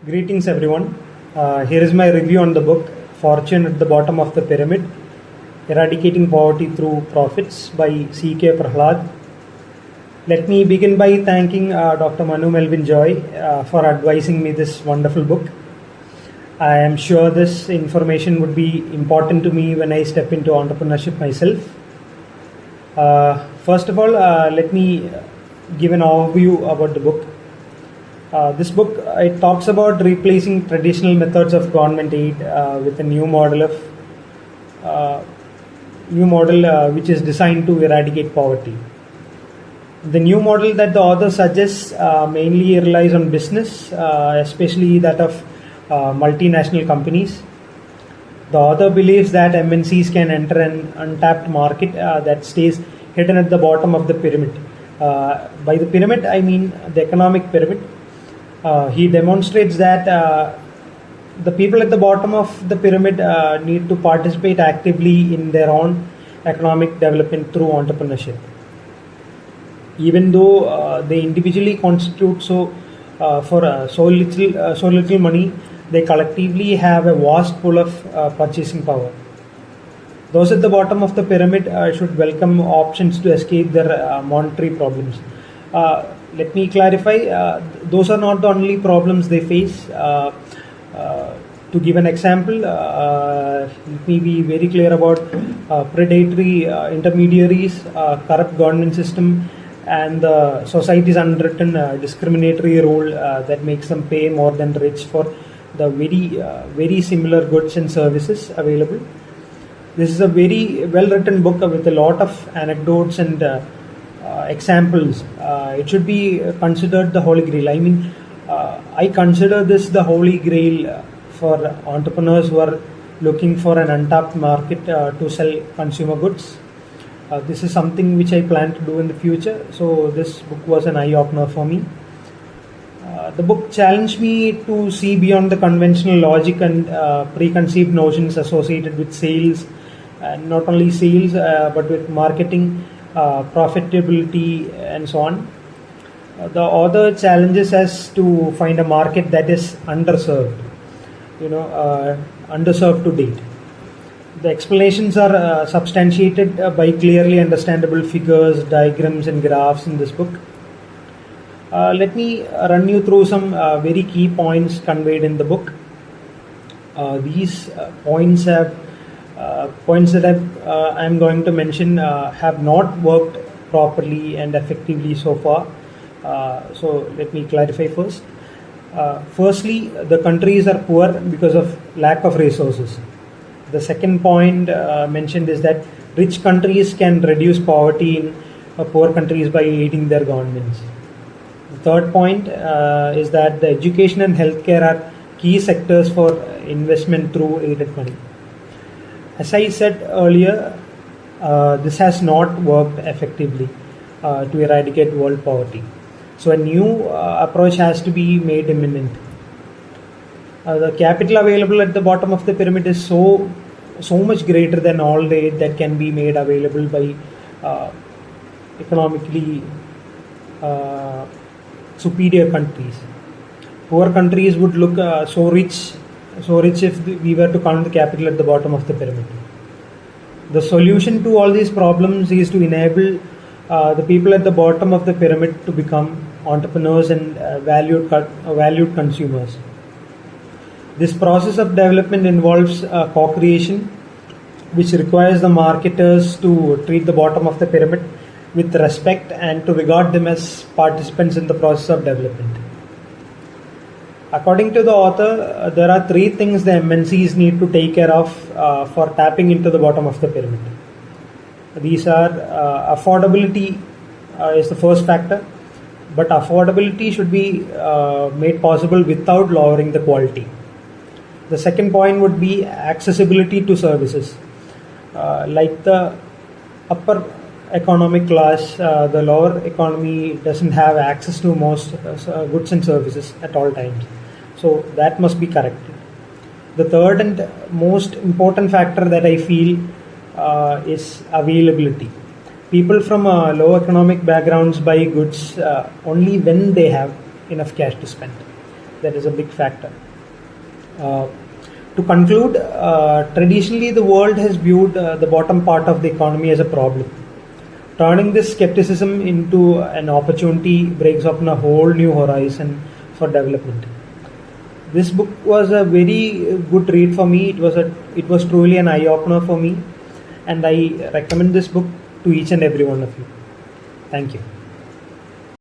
Greetings everyone. Here is my review on the book Fortune at the Bottom of the Pyramid, Eradicating Poverty Through Profits by C.K. Prahalad. Let me begin by thanking Dr. Manu Melwin Joy for advising me this wonderful book. I am sure this information would be important to me when I step into entrepreneurship myself. First of all, let me give an overview about the book. This book it talks about replacing traditional methods of government aid with a new model which is designed to eradicate poverty. The new model that the author suggests mainly relies on business, especially that of multinational companies. The author believes that MNCs can enter an untapped market that stays hidden at the bottom of the pyramid. By the pyramid, I mean the economic pyramid. He demonstrates that the people at the bottom of the pyramid need to participate actively in their own economic development through entrepreneurship. Even though they individually constitute so little money, they collectively have a vast pool of purchasing power. Those at the bottom of the pyramid should welcome options to escape their monetary problems. Let me clarify, those are not the only problems they face. To give an example, let me be very clear about predatory intermediaries, corrupt governance system, and the society's unwritten discriminatory rule that makes them pay more than rich for the very similar goods and services available. This is a very well written book with a lot of anecdotes and examples. It should be considered the holy grail. I mean, I consider this the holy grail for entrepreneurs who are looking for an untapped market to sell consumer goods. This is something which I plan to do in the future, so this book was an eye-opener for me. The book challenged me to see beyond the conventional logic and preconceived notions associated with sales, and not only sales but with marketing, profitability, and so on. The author challenges us to find a market that is underserved, underserved to date. The explanations are substantiated by clearly understandable figures, diagrams, and graphs in this book. Let me run you through some very key points conveyed in the book. These points that I'm going to mention have not worked properly and effectively so far. So let me clarify first. Firstly, the countries are poor because of lack of resources. The second point mentioned is that rich countries can reduce poverty in poor countries by aiding their governments. The third point is that the education and healthcare are key sectors for investment through aided money. As I said earlier, this has not worked effectively to eradicate world poverty. So a new approach has to be made imminent. The capital available at the bottom of the pyramid is so much greater than all the aid that can be made available by economically superior countries. Poor countries would look so rich if we were to count the capital at the bottom of the pyramid. The solution to all these problems is to enable the people at the bottom of the pyramid to become entrepreneurs and valued consumers. This process of development involves co-creation, which requires the marketers to treat the bottom of the pyramid with respect and to regard them as participants in the process of development. According to the author, there are three things the MNCs need to take care of for tapping into the bottom of the pyramid. These are affordability is the first factor, but affordability should be made possible without lowering the quality. The second point would be accessibility to services. Like the upper economic class, the lower economy doesn't have access to most goods and services at all times. So that must be corrected. The third and most important factor that I feel is availability. People from low economic backgrounds buy goods only when they have enough cash to spend. That is a big factor. To conclude, traditionally the world has viewed the bottom part of the economy as a problem. Turning this skepticism into an opportunity breaks open a whole new horizon for development. This book was a very good read for me. It was truly an eye opener for me, and I recommend this book to each and every one of you. Thank you.